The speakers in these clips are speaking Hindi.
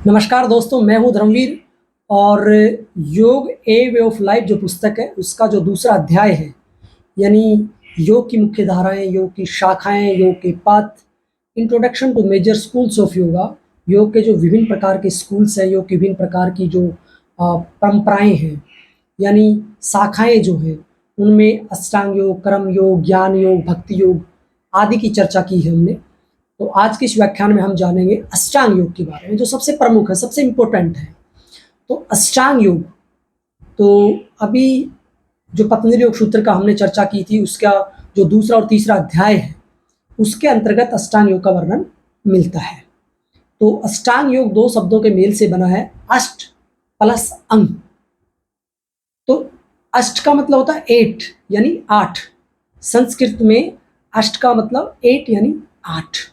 नमस्कार दोस्तों, मैं हूँ धर्मवीर। और योग ए वे ऑफ लाइफ जो पुस्तक है उसका जो दूसरा अध्याय है, यानी योग की मुख्य धाराएं, योग की शाखाएं, योग के पथ, introduction to major schools of yoga. योग के जो विभिन्न प्रकार के स्कूल्स हैं, योग की विभिन्न प्रकार की जो परंपराएं हैं, यानी शाखाएं जो हैं, उनमें अष्टांग योग, कर्म योग, ज्ञान योग, भक्ति योग आदि की चर्चा की है हमने। तो आज के इस व्याख्यान में हम जानेंगे अष्टांग योग के बारे में, जो सबसे प्रमुख है, सबसे इम्पोर्टेंट है। तो अष्टांग योग, तो अभी जो पतंजलि योग सूत्र का हमने चर्चा की थी, उसका जो दूसरा और तीसरा अध्याय है, उसके अंतर्गत अष्टांग योग का वर्णन मिलता है। तो अष्टांग योग दो शब्दों के मेल से बना है, अष्ट प्लस अंग। तो अष्ट का मतलब होता है 8 यानी 8। संस्कृत में अष्ट का मतलब 8 यानी 8।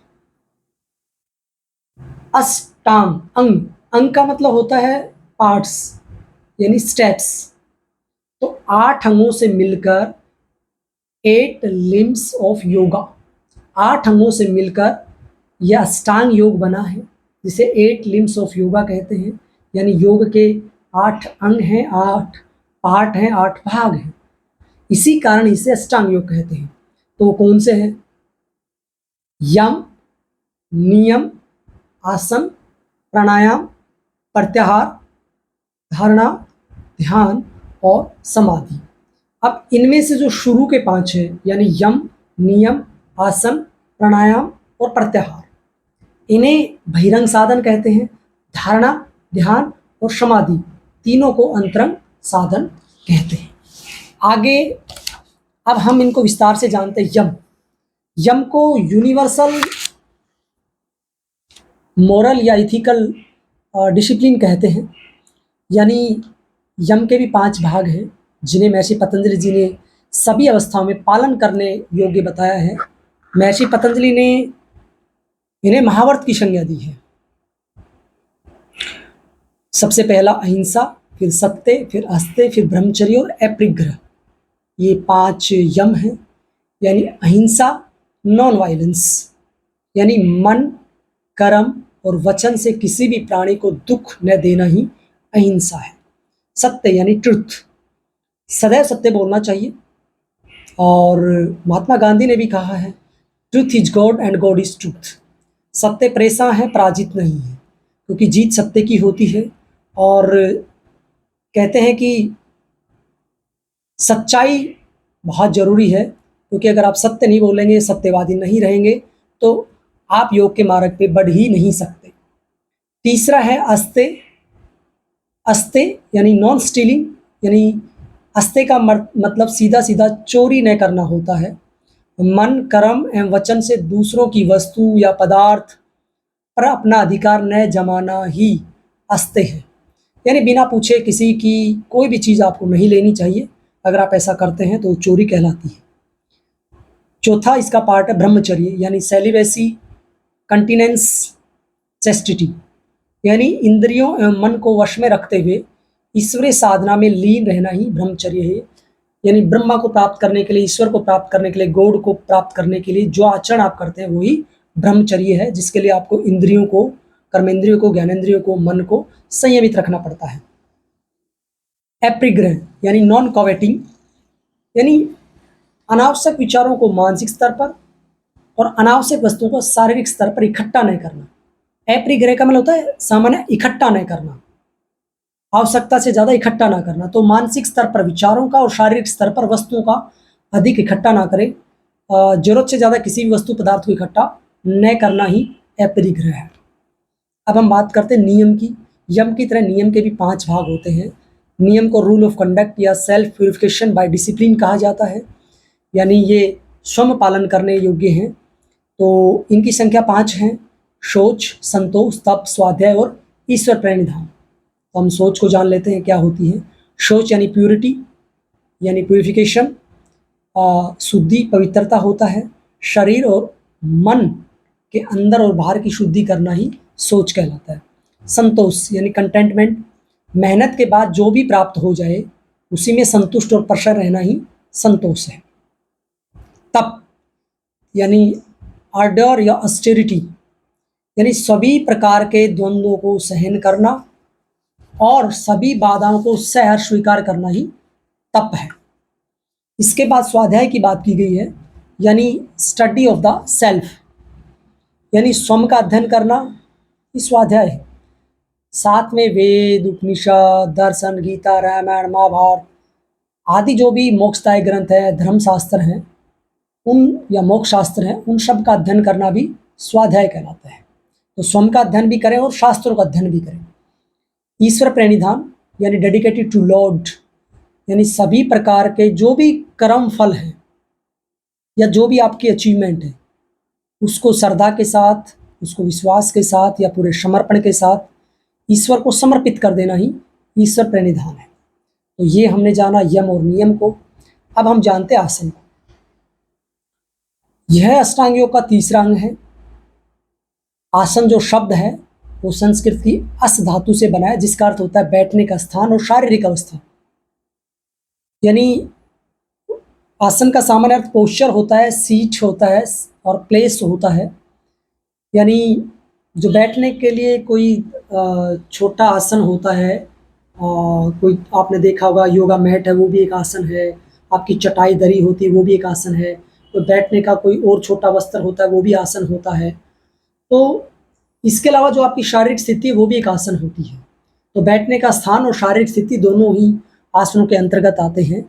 अष्टांग, अंग, अंग का मतलब होता है पार्ट्स यानी स्टेप्स। तो 8 अंगों से मिलकर 8 लिम्स ऑफ योगा, 8 अंगों से मिलकर यह अष्टांग योग बना है, जिसे 8 लिम्स ऑफ योगा कहते हैं। यानी योग के 8 अंग हैं, 8 पार्ट हैं, 8 भाग हैं। इसी कारण इसे अष्टांग योग कहते हैं। तो वो कौन से हैं? यम, नियम, आसन, प्राणायाम, प्रत्याहार, धारणा, ध्यान और समाधि। अब इनमें से जो शुरू के 5 हैं, यानी यम, नियम, आसन, प्राणायाम और प्रत्याहार, इन्हें बहिरंग साधन कहते हैं। धारणा, ध्यान और समाधि तीनों को अंतरंग साधन कहते हैं। आगे अब हम इनको विस्तार से जानते हैं। यम, यम को यूनिवर्सल मोरल या इथिकल डिसिप्लिन कहते हैं। यानी यम के भी 5 भाग हैं, जिन्हें महर्षि पतंजलि जी ने सभी अवस्थाओं में पालन करने योग्य बताया है। महर्षि पतंजलि ने इन्हें महाव्रत की संज्ञा दी है। सबसे पहला अहिंसा, फिर सत्य, फिर अस्त्य, फिर ब्रह्मचर्य और अपरिग्रह, ये 5 यम हैं। यानी अहिंसा, नॉन वायलेंस, यानी मन, कर्म और वचन से किसी भी प्राणी को दुख न देना ही अहिंसा है। सत्य यानी ट्रुथ, सदैव सत्य बोलना चाहिए। और महात्मा गांधी ने भी कहा है, truth is God and God is truth. सत्य प्रेषा है, पराजित नहीं है, क्योंकि जीत सत्य की होती है। और कहते हैं कि सच्चाई बहुत ज़रूरी है, क्योंकि अगर आप सत्य नहीं बोलेंगे, सत्यवादी नहीं रहेंगे, तो आप योग के मार्ग पे बढ़ ही नहीं सकते। तीसरा है अस्त्य, अस्त्य यानी नॉन स्टीलिंग, यानी अस्त्य का मतलब सीधा सीधा चोरी न करना होता है। मन, कर्म एवं वचन से दूसरों की वस्तु या पदार्थ पर अपना अधिकार न जमाना ही अस्त्य है। यानी बिना पूछे किसी की कोई भी चीज़ आपको नहीं लेनी चाहिए। अगर आप ऐसा करते हैं तो वो चोरी कहलाती है। चौथा इसका पार्ट है ब्रह्मचर्य, यानी सेलिबेसी, कंटिनेंस, चेस्टिटी, यानी इंद्रियों एवं मन को वश में रखते हुए ईश्वरीय साधना में लीन रहना ही ब्रह्मचर्य है। यानी ब्रह्मा को प्राप्त करने के लिए, ईश्वर को प्राप्त करने के लिए, गॉड को प्राप्त करने के लिए जो आचरण आप करते हैं वही ब्रह्मचर्य है, जिसके लिए आपको इंद्रियों को, कर्मेंद्रियों को, ज्ञानेंद्रियों को, मन को संयमित रखना पड़ता है। अपरिग्रह यानी नॉन कॉवेटिंग, यानी अनावश्यक विचारों को मानसिक स्तर पर और अनावश्यक वस्तुओं को शारीरिक स्तर पर इकट्ठा नहीं करना। अपरिग्रह का मतलब होता है सामान्य इकट्ठा नहीं करना, आवश्यकता से ज़्यादा इकट्ठा ना करना। तो मानसिक स्तर पर विचारों का और शारीरिक स्तर पर वस्तुओं का अधिक इकट्ठा ना करें। जरूरत से ज़्यादा किसी भी वस्तु पदार्थ को इकट्ठा न करना ही अपरिग्रह है। अब हम बात करते हैं नियम की। यम की तरह नियम के भी 5 भाग होते हैं। नियम को रूल ऑफ कंडक्ट या सेल्फ प्यूरिफिकेशन बाय डिसिप्लिन कहा जाता है, यानी ये स्वयं पालन करने योग्य हैं। तो इनकी संख्या 5 हैं: शौच, संतोष, तप, स्वाध्याय और ईश्वर प्रणिधान। तो हम सोच को जान लेते हैं क्या होती है। शौच यानी प्यूरिटी, यानी प्यूरिफिकेशन, शुद्धि, पवित्रता होता है। शरीर और मन के अंदर और बाहर की शुद्धि करना ही सोच कहलाता है। संतोष यानी कंटेंटमेंट, मेहनत के बाद जो भी प्राप्त हो जाए उसी में संतुष्ट और प्रसन्न रहना ही संतोष है। तप यानी आर्डर या ऑस्टेरिटी, यानी सभी प्रकार के द्वंद्वों को सहन करना और सभी बाधाओं को सहर्ष स्वीकार करना ही तप है। इसके बाद स्वाध्याय की बात की गई है, यानी स्टडी ऑफ द सेल्फ, यानी स्वयं का अध्ययन करना, ये स्वाध्याय है। साथ में वेद, उपनिषद, दर्शन, गीता, रामायण, महाभारत आदि जो भी मोक्षदायी ग्रंथ है, धर्मशास्त्र हैं, उन या मोक्ष शास्त्र हैं, उन सब का अध्ययन करना भी स्वाध्याय कहलाता है। तो स्वयं का अध्ययन भी करें और शास्त्रों का अध्ययन भी करें। ईश्वर प्रणिधान यानी डेडिकेटेड टू लॉर्ड, यानी सभी प्रकार के जो भी कर्म फल हैं या जो भी आपकी अचीवमेंट है, उसको श्रद्धा के साथ, उसको विश्वास के साथ या पूरे समर्पण के साथ ईश्वर को समर्पित कर देना ही ईश्वर प्रणिधान है। तो ये हमने जाना यम और नियम को। अब हम जानते हैं आसन को। यह अष्टांग योग का तीसरा अंग है। आसन जो शब्द है वो संस्कृत की अस धातु से बना है, जिसका अर्थ होता है बैठने का स्थान और शारीरिक अवस्था। यानी आसन का सामान्य अर्थ पोस्चर होता है, सीट होता है और प्लेस होता है। यानी जो बैठने के लिए कोई छोटा आसन होता है, कोई आपने देखा होगा योगा मैट है, वो भी एक आसन है। आपकी चटाई दरी होती है, वो भी एक आसन है। तो बैठने का कोई और छोटा वस्त्र होता है, वो भी आसन होता है। तो इसके अलावा जो आपकी शारीरिक स्थिति है, वो भी एक आसन होती है। तो बैठने का स्थान और शारीरिक स्थिति दोनों ही आसनों के अंतर्गत आते हैं।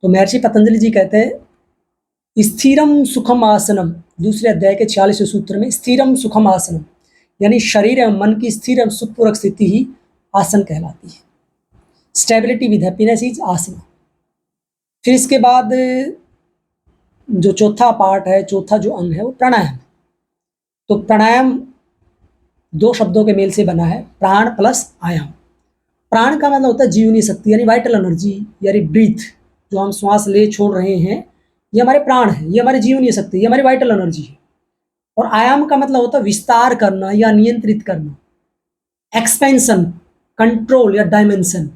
तो महर्षि पतंजलि जी कहते हैं स्थिरम सुखम आसनम, दूसरे अध्याय के 46वें सूत्र में स्थिरम सुखम आसनम, यानी शरीर एवं मन की स्थिर एवं सुखपूर्वक स्थिति ही आसन कहलाती है। स्टेबिलिटी विद हैप्पीनेस इज आसन। फिर इसके बाद जो चौथा पार्ट है, चौथा जो अंग है, वो प्राणायाम। तो प्राणायाम दो शब्दों के मेल से बना है, प्राण प्लस आयाम। प्राण का मतलब होता है जीवनी शक्ति, यानी वाइटल एनर्जी, यानी ब्रीथ। जो हम श्वास ले छोड़ रहे हैं, ये हमारे प्राण है, ये हमारी जीवनी शक्ति, ये हमारी वाइटल एनर्जी है। और आयाम का मतलब होता है विस्तार करना या नियंत्रित करना, एक्सपेंशन, कंट्रोल या डायमेंशन।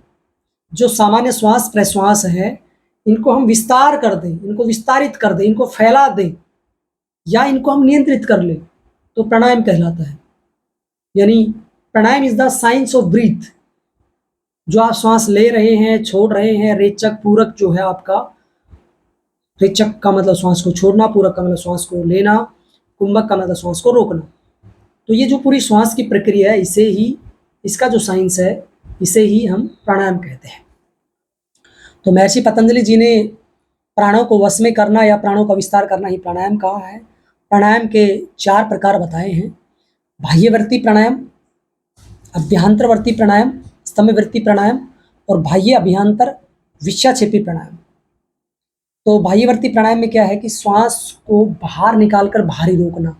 जो सामान्य श्वास प्रश्वास है, इनको हम विस्तार कर दें, इनको विस्तारित कर दें, इनको फैला दें या इनको हम नियंत्रित कर लें, तो प्राणायाम कहलाता है। यानी pranayama is the science of breath. जो आप श्वास ले रहे हैं, छोड़ रहे हैं, रेचक पूरक जो है आपका, रेचक का मतलब श्वास को छोड़ना, पूरक का मतलब श्वास को लेना, कुंभक का मतलब श्वास को रोकना। तो ये जो पूरी श्वास की प्रक्रिया है, इसे ही, इसका जो साइंस है, इसे ही हम प्राणायाम कहते हैं। तो महर्षि पतंजलि जी ने प्राणों को वश में करना या प्राणों का विस्तार करना ही प्राणायाम कहा है। प्राणायाम के 4 प्रकार बताए हैं: बाह्यवर्ती प्राणायाम, अभ्यांतरवर्ती प्राणायाम, स्तंभवर्ती प्राणायाम और बाह्य अभ्यांतर विषाक्षेपी प्राणायाम। तो बाह्यवर्ती प्राणायाम में क्या है कि श्वास को बाहर निकालकर बाहर ही रोकना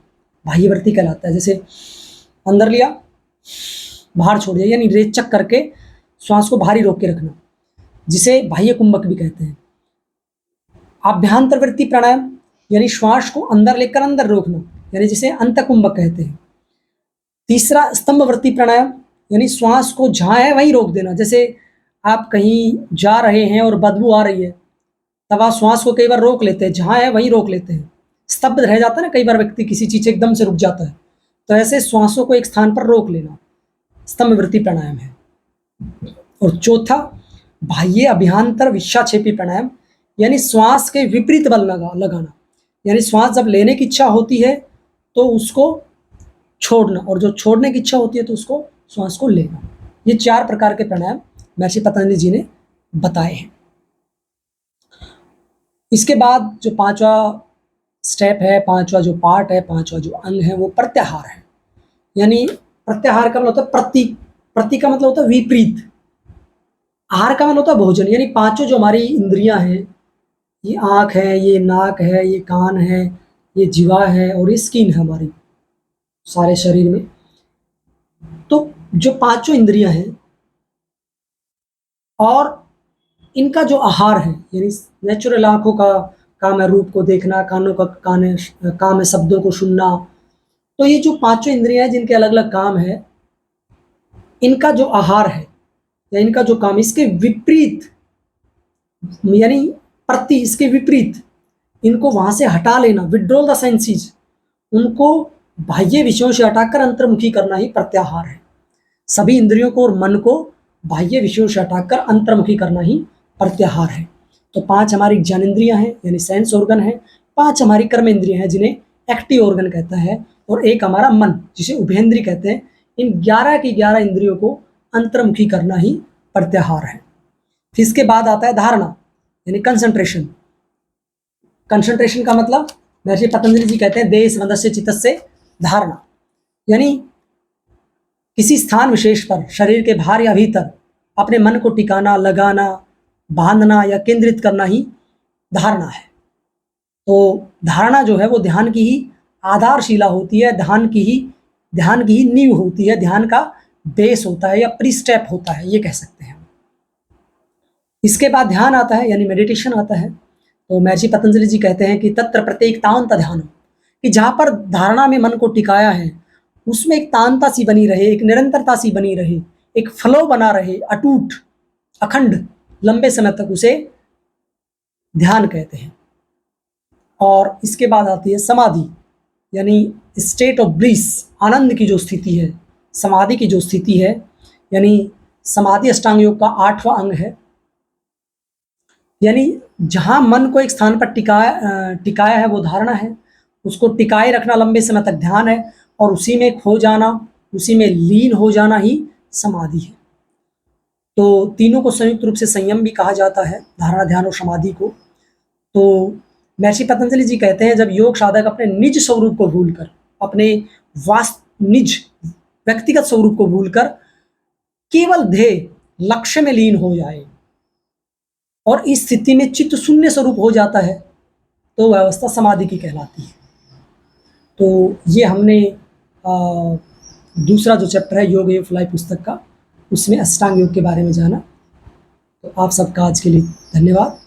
बाह्यवर्ती कहलाता है। जैसे अंदर लिया, बाहर छोड़ दिया, यानी रेचक करके श्वास को बाहर ही रोक के रखना, जिसे बाह्य कुंभक भी कहते हैं। अभ्यांतरवर्ती प्राणायाम यानी श्वास को अंदर लेकर अंदर रोकना, यानी जिसे अंतकुंभक कहते हैं। तीसरा स्तंभवर्ती प्राणायाम, यानी श्वास को जहाँ है वहीं रोक देना। जैसे आप कहीं जा रहे हैं और बदबू आ रही है, तब आप श्वास को कई बार रोक लेते हैं, जहाँ है वहीं रोक लेते हैं, स्तब्ध रह जाता है ना, कई बार व्यक्ति किसी चीज़ से एकदम से रुक जाता है। तो ऐसे श्वासों को एक स्थान पर रोक लेना स्तंभवर्ती प्राणायाम है। और चौथा बाह्य अभ्यांतर विषाक्षेपी प्राणायाम, यानी श्वास के विपरीत बल लगाना। यानी श्वास जब लेने की इच्छा होती है तो उसको छोड़ना, और जो छोड़ने की इच्छा होती है तो उसको श्वास को लेना। ये 4 प्रकार के प्राणायाम महर्षि पतंजलि जी ने बताए हैं। इसके बाद जो 5वां स्टेप है, 5वां जो पार्ट है, 5वां जो अंग है, वो प्रत्याहार है। यानी प्रत्याहार का मतलब होता है प्रति, प्रति का मतलब होता है विपरीत, आहार का मतलब होता है भोजन। यानी 5 जो हमारी इंद्रियां हैं, ये आँख है, ये नाक है, ये कान है, ये जीवा है और ये स्किन है हमारी सारे शरीर में। तो जो 5 इंद्रियां हैं और इनका जो आहार है, यानी नेचुरल आँखों का काम है रूप को देखना, कानों का काम है शब्दों को सुनना। तो ये जो 5 इंद्रियां हैं जिनके अलग अलग काम है, इनका जो आहार है या इनका जो काम, इसके विपरीत, यानी प्रति, इसके विपरीत इनको वहां से हटा लेना, विड्रॉल द सेंसेस, उनको बाह्य विषयों से हटाकर अंतर्मुखी करना ही प्रत्याहार है। सभी इंद्रियों को और मन को बाह्य विषयों से हटाकर अंतर्मुखी करना ही प्रत्याहार है। तो 5 हमारी ज्ञानेंद्रियां हैं यानी सेंस ऑर्गन है, 5 हमारी कर्म इंद्रियां हैं जिन्हें एक्टिव ऑर्गन कहता है, और एक हमारा मन जिसे उभयेंद्रिय कहते हैं। इन 11 की 11 इंद्रियों को अंतर्मुखी करना ही प्रत्याहार है। फिर इसके बाद आता है धारणा यानी कंसंट्रेशन। कंसंट्रेशन का मतलब महर्षि पतंजलि जी कहते हैं देश मदस्य चित्तस्य धारणा, यानी किसी स्थान विशेष पर शरीर के बाहर या भीतर अपने मन को टिकाना, लगाना, बांधना या केंद्रित करना ही धारणा है। तो धारणा जो है वो ध्यान की ही आधारशिला होती है, ध्यान की ही नींव होती है, ध्यान का बेस होता है या प्री स्टेप होता है, ये कह सकते हैं। इसके बाद ध्यान आता है यानी मेडिटेशन आता है। तो महर्षि पतंजलि जी कहते हैं कि तत्र प्रत्येक तांत ध्यान, कि जहाँ पर धारणा में मन को टिकाया है उसमें एक तांता सी बनी रहे, एक निरंतरता सी बनी रहे, एक फ्लो बना रहे, अटूट, अखंड, लंबे समय तक, उसे ध्यान कहते हैं। और इसके बाद आती है समाधि यानी स्टेट ऑफ ब्लिस, आनंद की जो स्थिति है, समाधि की जो स्थिति है, यानी समाधि अष्टांग योग का 8वां अंग है। यानी जहाँ मन को एक स्थान पर टिकाया है वो धारणा है, उसको टिकाए रखना लंबे समय तक ध्यान है, और उसी में खो जाना, उसी में लीन हो जाना ही समाधि है। तो तीनों को संयुक्त रूप से संयम भी कहा जाता है, धारणा, ध्यान और समाधि को। तो महर्षि पतंजलि जी कहते हैं जब योग साधक अपने निज स्वरूप को भूलकर, अपने निज व्यक्तिगत स्वरूप को भूलकर केवल ध्येय, लक्ष्य में लीन हो जाए और इस स्थिति में चित्त शून्य स्वरूप हो जाता है, तो वह अवस्था समाधि की कहलाती है। तो ये हमने दूसरा जो चैप्टर है योग ऑफ लाइफ पुस्तक का, उसमें अष्टांग योग के बारे में जाना। तो आप सबका आज के लिए धन्यवाद।